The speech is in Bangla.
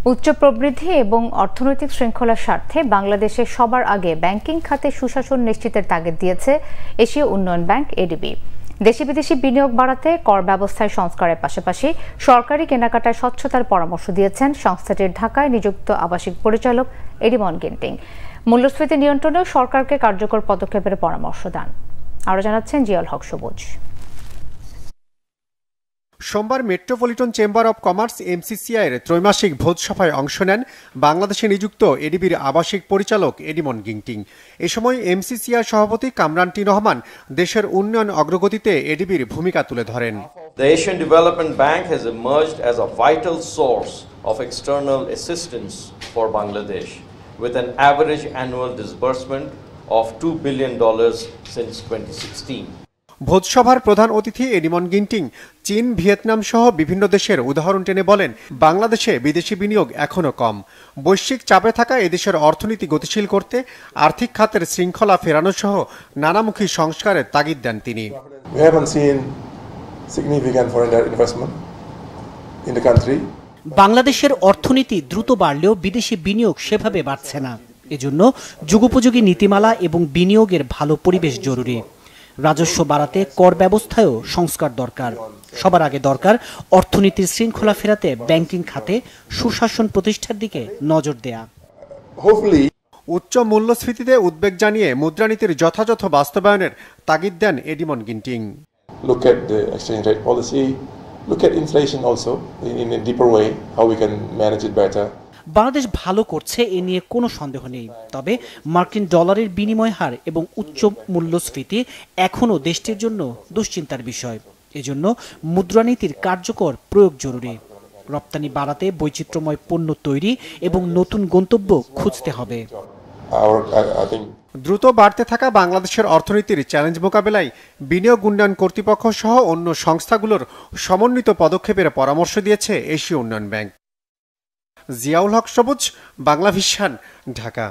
উচ্চ প্রবৃদ্ধি এবং অর্থনৈতিক শৃঙ্খলার স্বার্থে বাংলাদেশে সবার আগে ব্যাংকিং খাতে সুশাসন নিশ্চিতের তাগিদ দিয়েছে এশীয় উন্নয়ন ব্যাংক এডিবি। দেশি বিদেশি বিনিয়োগ বাড়াতে কর ব্যবস্থায় সংস্কারের পাশাপাশি সরকারি কেনাকাটায় স্বচ্ছতার পরামর্শ দিয়েছেন সংস্থাটির ঢাকায় নিযুক্ত আবাসিক পরিচালক এডিমন গিন্টিং। মূল্যস্ফীতি নিয়ন্ত্রণেও সরকারকে কার্যকর পদক্ষেপের পরামর্শ দেন। আরও জানাচ্ছেন জিয়াউল হক সবুজ। সোমবার মেট্রোপলিটন চেম্বার অব কমার্স এমসিসিআইয়ের ত্রৈমাসিক ভোজসভায় অংশ নেন বাংলাদেশে নিযুক্ত এডিবির আবাসিক পরিচালক এডিমন গিন্টিং। এ সময় এমসিসিআই সভাপতি কামরান টি রহমান দেশের উন্নয়ন অগ্রগতিতে এডিবির ভূমিকা তুলে ধরেন। The Asian Development Bank has emerged as a vital source of external assistance for Bangladesh, with an average annual disbursement of $2 billion since 2016. ভোজসভার প্রধান অতিথি এডিমন গিন্টিং চীন, ভিয়েতনাম সহ বিভিন্ন দেশের উদাহরণ টেনে বলেন, বাংলাদেশে বিদেশি বিনিয়োগ এখনো কম। বৈশ্বিক চাপে থাকা এদেশের অর্থনীতি গতিশীল করতে আর্থিক খাতের শৃঙ্খলা ফেরানো সহ নানামুখী সংস্কারের তাগিদ দেন তিনি। বাংলাদেশের অর্থনীতি দ্রুত বাড়লেও বিদেশি বিনিয়োগ সেভাবে বাড়ছে না। এজন্য যুগোপযোগী নীতিমালা এবং বিনিয়োগের ভালো পরিবেশ জরুরি। রাজস্ব বাড়াতে কর ব্যবস্থায়ও সংস্কার দরকার। সবার আগে দরকার অর্থনীতির শৃঙ্খলা ফেরাতে ব্যাংকিং খাতে সুশাসন প্রতিষ্ঠার দিকে নজর দেয়া। উচ্চ মূল্যস্ফীতিতে উদ্বেগ জানিয়ে মুদ্রানীতির যথাযথ বাস্তবায়নের তাগিদ দেন Edimon গিন্টিং। Look at the exchange rate policy, look at inflation also in a deeper way, how we can manage it better. Bangladesh ভালো করছে, এ নিয়ে কোনো সন্দেহ নেই। তবে মার্কিন ডলারের বিনিময় হার এবং উচ্চ মূল্যস্ফীতি এখনও দেশটির জন্য দুশ্চিন্তার বিষয়। এজন্য মুদ্রানীতির কার্যকর প্রয়োগ জরুরি। রপ্তানি বাড়াতে বৈচিত্র্যময় পণ্য তৈরি এবং নতুন গন্তব্য খুঁজতে হবে। দ্রুত বাড়তে থাকা বাংলাদেশের অর্থনীতির চ্যালেঞ্জ মোকাবেলায় বিনিয়োগ উন্নয়ন কর্তৃপক্ষ সহ অন্য সংস্থাগুলোর সমন্বিত পদক্ষেপের পরামর্শ দিয়েছে এশীয় উন্নয়ন ব্যাংক। জিয়াউল হক সবুজ, বাংলা ভিশন, ঢাকা।